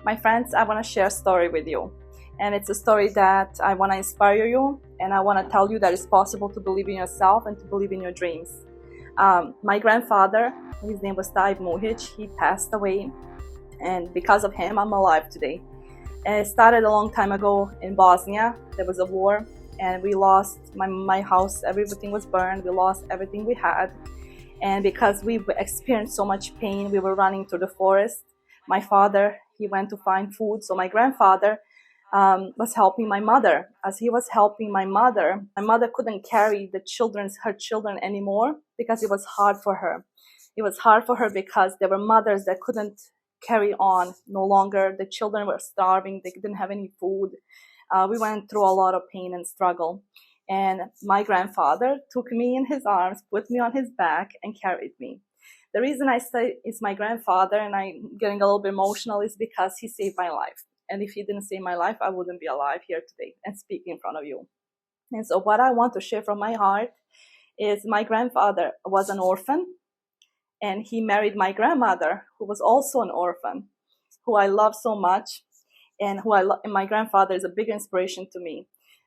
My friends, I want to share a story with you. And it's a story that I want to inspire you, and I want to tell you that it's possible to believe in yourself and to believe in your dreams. My grandfather, his name was Taib Muhic, he passed away, and because of him, I'm alive today. And it started a long time ago in Bosnia. There was a war, and we lost my house. Everything was burned. We lost everything we had. And because we experienced so much pain, we were running through the forest. My father, he went to find food. So my grandfather was helping my mother. As he was helping my mother couldn't carry her children anymore because it was hard for her. It was hard for her because there were mothers that couldn't carry on no longer. The children were starving. They didn't have any food. We went through a lot of pain and struggle. And my grandfather took me in his arms, put me on his back, and carried me. The reason I say it's my grandfather, and I'm getting a little bit emotional, is because he saved my life. And if he didn't save my life, I wouldn't be alive here today and speaking in front of you. And so what I want to share from my heart is my grandfather was an orphan, and he married my grandmother, who was also an orphan, who I love so much, and and my grandfather is a big inspiration to me.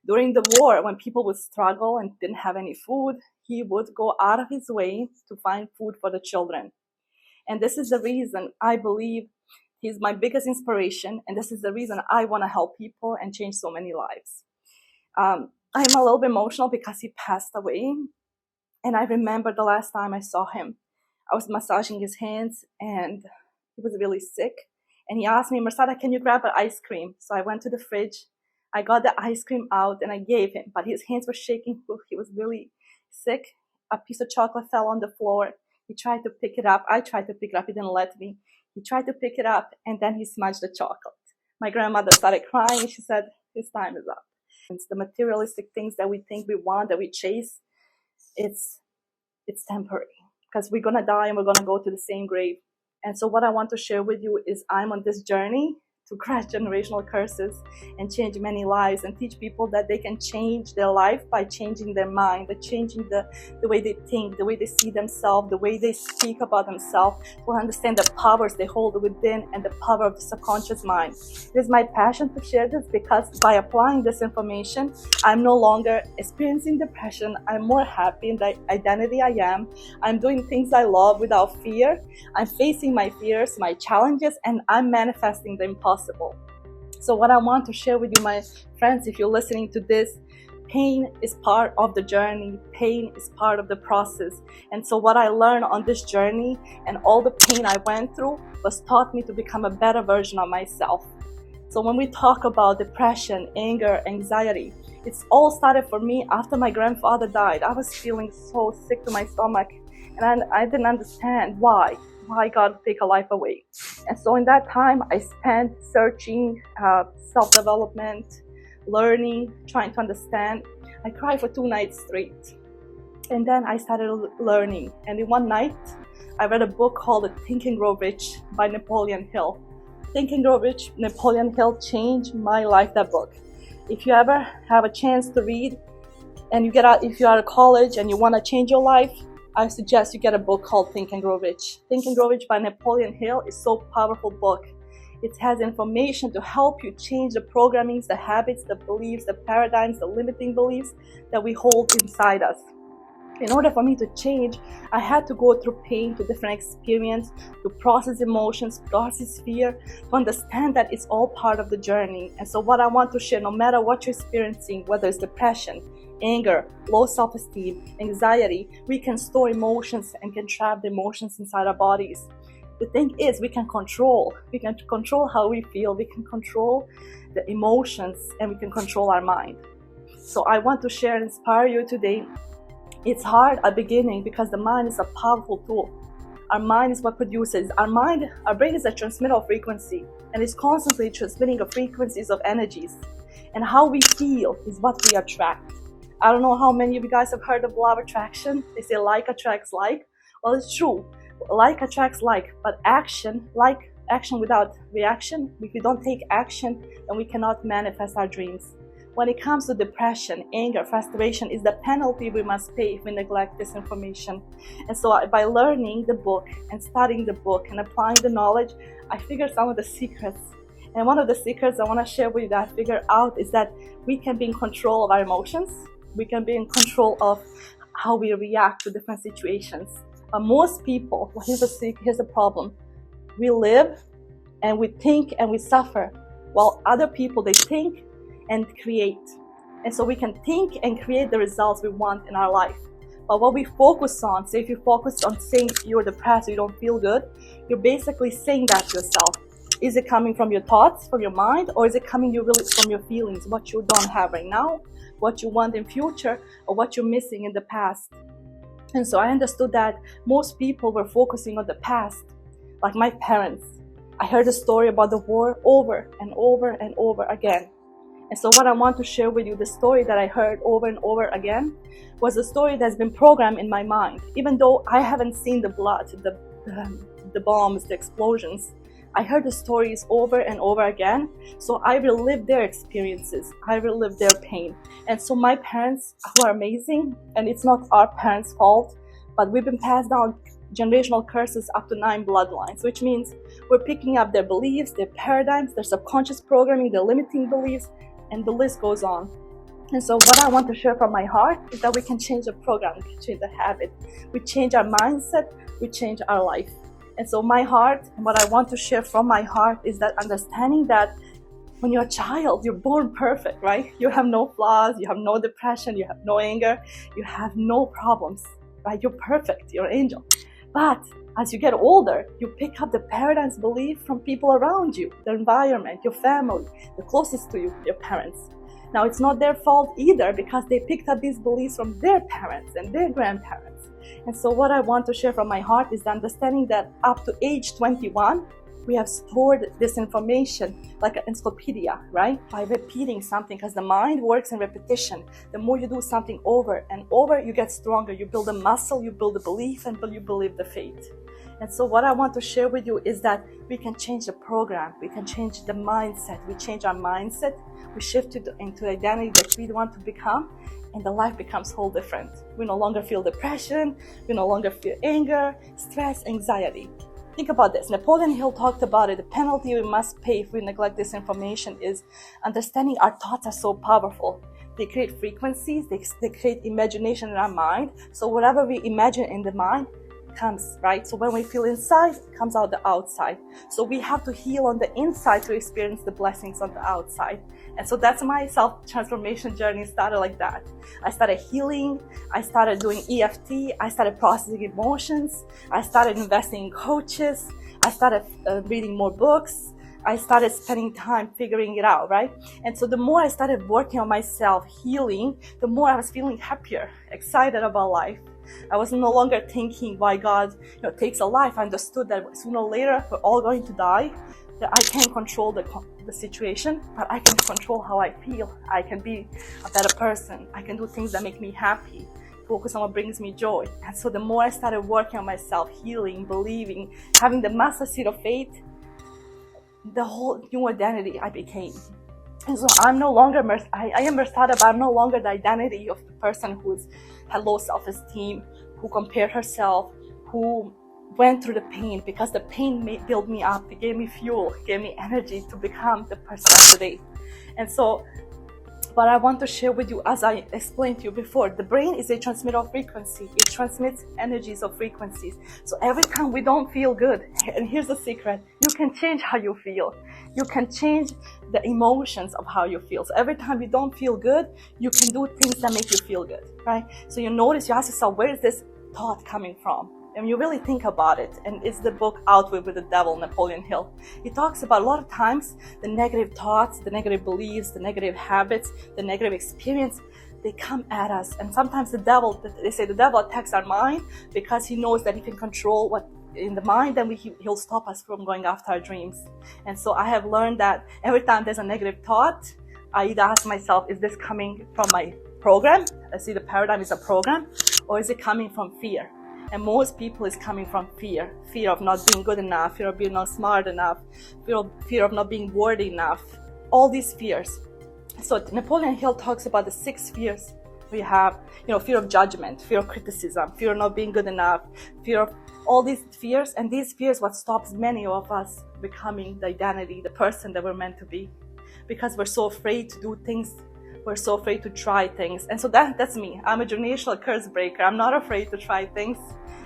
During the war, when people would struggle and didn't have any food, he would go out of his way to find food for the children. And this is the reason I believe he's my biggest inspiration, and this is the reason I want to help people and change so many lives. I'm a little bit emotional because he passed away, and I remember the last time I saw him. I was massaging his hands, and he was really sick. And he asked me, Marsada, can you grab an ice cream? So I went to the fridge. I got the ice cream out and I gave him, but his hands were shaking. He was really sick. A piece of chocolate fell on the floor. He tried to pick it up. I tried to pick it up. He didn't let me. He tried to pick it up, and then he smudged the chocolate. My grandmother started crying. She said, his time is up. It's the materialistic things that we think we want, that we chase. It's temporary because we're going to die and we're going to go to the same grave. And so what I want to share with you is I'm on this journey to crush generational curses and change many lives and teach people that they can change their life by changing their mind, by changing the way they think, the way they see themselves, the way they speak about themselves, to understand the powers they hold within and the power of the subconscious mind. It is my passion to share this because by applying this information, I'm no longer experiencing depression. I'm more happy in the identity I am. I'm doing things I love without fear. I'm facing my fears, my challenges, and I'm manifesting the impossible. So what I want to share with you, my friends, if you're listening to this, pain is part of the journey. Pain is part of the process. And so what I learned on this journey and all the pain I went through was taught me to become a better version of myself. So when we talk about depression, anger, anxiety, it's all started for me after my grandfather died. I was feeling so sick to my stomach, and I didn't understand why God would take a life away. And so in that time, I spent searching, self-development, learning, trying to understand. I cried for 2 nights straight. And then I started learning. And in one night, I read a book called Think and Grow Rich by Napoleon Hill. Think and Grow Rich, Napoleon Hill changed my life, that book. If you ever have a chance to read, and if you are at college and you want to change your life, I suggest you get a book called Think and Grow Rich. Think and Grow Rich by Napoleon Hill is so powerful book. It has information to help you change the programmings, the habits, the beliefs, the paradigms, the limiting beliefs that we hold inside us. In order for me to change, I had to go through pain, to different experience, to process emotions, process fear, to understand that it's all part of the journey. And so what I want to share, no matter what you're experiencing, whether it's depression, anger, low self-esteem, anxiety, we can store emotions and can trap the emotions inside our bodies. The thing is, we can control how we feel, we can control the emotions, and we can control our mind. So I want to share and inspire you today. It's hard at the beginning because the mind is a powerful tool. Our mind is what produces. Our brain is a transmitter of frequency, and it's constantly transmitting the frequencies of energies. And how we feel is what we attract. I don't know how many of you guys have heard of law of attraction. They say like attracts like. Well, it's true. Like attracts like, but action without reaction, if we don't take action, then we cannot manifest our dreams. When it comes to depression, anger, frustration is the penalty we must pay if we neglect this information. And so by learning the book and studying the book and applying the knowledge, I figured some of the secrets. And one of the secrets I want to share with you that I figured out is that we can be in control of our emotions. We can be in control of how we react to different situations. But most people, well, here's the problem. We live and we think and we suffer, while other people, they think and create. And so we can think and create the results we want in our life. But what we focus on, say if you focus on saying you're depressed, you don't feel good, you're basically saying that to yourself. Is it coming from your thoughts, from your mind, or is it coming really from your feelings, what you don't have right now, what you want in future, or what you're missing in the past? And so I understood that most people were focusing on the past, like my parents. I heard a story about the war over and over and over again. And so what I want to share with you, the story that I heard over and over again, was a story that's been programmed in my mind. Even though I haven't seen the blood, the bombs, the explosions, I heard the stories over and over again. So I relived their experiences. I relived their pain. And so my parents, who are amazing, and it's not our parents' fault, but we've been passed down generational curses up to 9 bloodlines, which means we're picking up their beliefs, their paradigms, their subconscious programming, their limiting beliefs, and the list goes on. And so what I want to share from my heart is that we can change the program, we can change the habit, we change our mindset, we change our life. And so my heart, and what I want to share from my heart, is that understanding that when you're a child, you're born perfect, right? You have no flaws, you have no depression, you have no anger, you have no problems, right? You're perfect, you're an angel. But as you get older, you pick up the paradigms, belief from people around you, the environment, your family, the closest to you, your parents. Now, it's not their fault either, because they picked up these beliefs from their parents and their grandparents. And so what I want to share from my heart is the understanding that up to age 21, we have stored this information like an encyclopedia, right? By repeating something, because the mind works in repetition. The more you do something over and over, you get stronger. You build a muscle, you build a belief, and you believe the faith. And so what I want to share with you is that we can change the program. We can change the mindset. We change our mindset. We shift it into identity that we want to become, and the life becomes whole different. We no longer feel depression. We no longer feel anger, stress, anxiety. Think about this. Napoleon Hill talked about it. The penalty we must pay if we neglect this information is understanding our thoughts are so powerful. They create frequencies. They create imagination in our mind. So whatever we imagine in the mind comes, right? So when we feel inside, it comes out the outside. So we have to heal on the inside to experience the blessings on the outside. And so that's my self-transformation journey started like that. I started healing. I started doing EFT. I started processing emotions. I started investing in coaches. I started reading more books. I started spending time figuring it out, right? And so the more I started working on myself, healing, the more I was feeling happier, excited about life. I was no longer thinking why God takes a life. I understood that sooner or later we're all going to die, that I can't control the situation, but I can control how I feel. I can be a better person. I can do things that make me happy, focus on what brings me joy. And so the more I started working on myself, healing, believing, having the mustard seed of faith, the whole new identity I became. And so I'm no longer, I am Mersada, but I'm no longer the identity of the person who's had low self-esteem, who compared herself, who went through the pain, because the pain built me up. It gave me fuel, it gave me energy to become the person I'm today. And so what I want to share with you, as I explained to you before, the brain is a transmitter of frequency. It transmits energies of frequencies. So every time we don't feel good, and here's the secret, you can change how you feel. You can change the emotions of how you feel. So every time you don't feel good, you can do things that make you feel good, right? So you notice, you ask yourself, where is this thought coming from? And you really think about it, and it's the book Out with the Devil, Napoleon Hill. He talks about a lot of times the negative thoughts, the negative beliefs, the negative habits, the negative experience, they come at us. And sometimes the devil, they say the devil attacks our mind because he knows that he can control what in the mind, then he'll stop us from going after our dreams. And so I have learned that every time there's a negative thought, I either ask myself, is this coming from my program? I see the paradigm is a program, or is it coming from fear? And most people is coming from fear. Fear of not being good enough, fear of being not smart enough, fear of not being worthy enough. All these fears. So Napoleon Hill talks about the 6 fears we have. Fear of judgment, fear of criticism, fear of not being good enough, fear of all these fears, and these fears what stops many of us becoming the identity, the person that we're meant to be, because we're so afraid to do things, we're so afraid to try things. And so that's me. I'm a generational curse breaker. I'm not afraid to try things.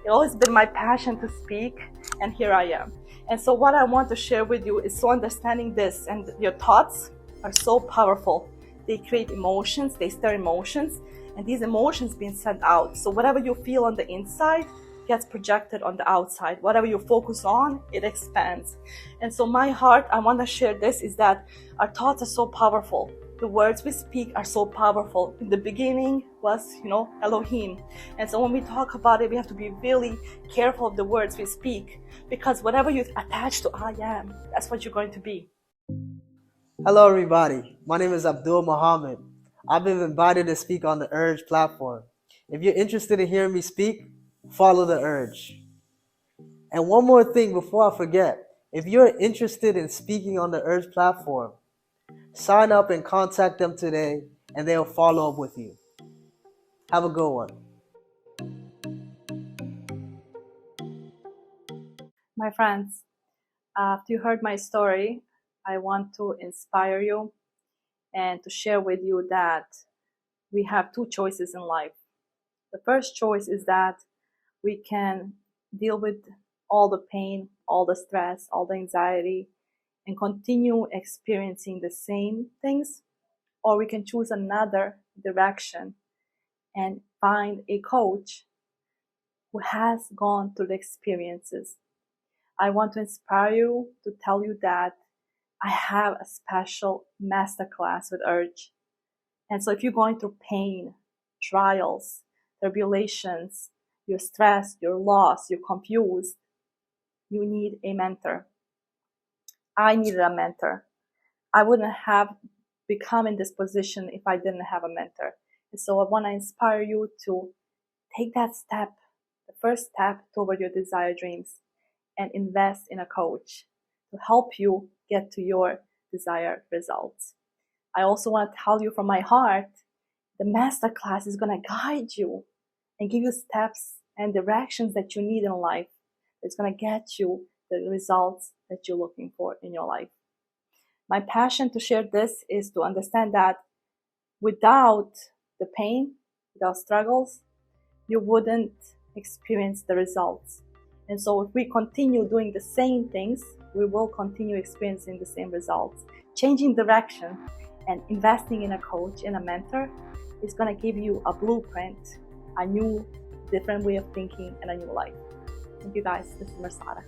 It's always been my passion to speak, and here I am. And so what I want to share with you is so understanding this, and your thoughts are so powerful. They create emotions, they stir emotions, and these emotions being sent out. So whatever you feel on the inside gets projected on the outside. Whatever you focus on, it expands. And so my heart, I want to share this, is that our thoughts are so powerful. The words we speak are so powerful. In the beginning was, Elohim. And so when we talk about it, we have to be really careful of the words we speak, because whatever you attach to I am, that's what you're going to be. Hello everybody, my name is Abdul Muhammad. I've been invited to speak on the Urge platform. If you're interested in hearing me speak, follow the Urge. And one more thing before I forget, if you're interested in speaking on the Urge platform, sign up and contact them today and they'll follow up with you. Have a good one. My friends, after you heard my story, I want to inspire you and to share with you that we have two choices in life. The first choice is that we can deal with all the pain, all the stress, all the anxiety, and continue experiencing the same things, or we can choose another direction and find a coach who has gone through the experiences. I want to inspire you to tell you that I have a special masterclass with Urge. And so if you're going through pain, trials, tribulations, you're stressed, you're lost, you're confused, you need a mentor. I needed a mentor. I wouldn't have become in this position if I didn't have a mentor. And so I want to inspire you to take that step, the first step toward your desired dreams, and invest in a coach to help you get to your desired results. I also want to tell you from my heart, the masterclass is going to guide you and give you steps and directions that you need in life. It's going to get you the results that you're looking for in your life. My passion to share this is to understand that without the pain, without struggles, you wouldn't experience the results. And so if we continue doing the same things, we will continue experiencing the same results. Changing direction and investing in a coach, in a mentor, is going to give you a blueprint, a new, different way of thinking, and a new life. Thank you guys. This is Marsada.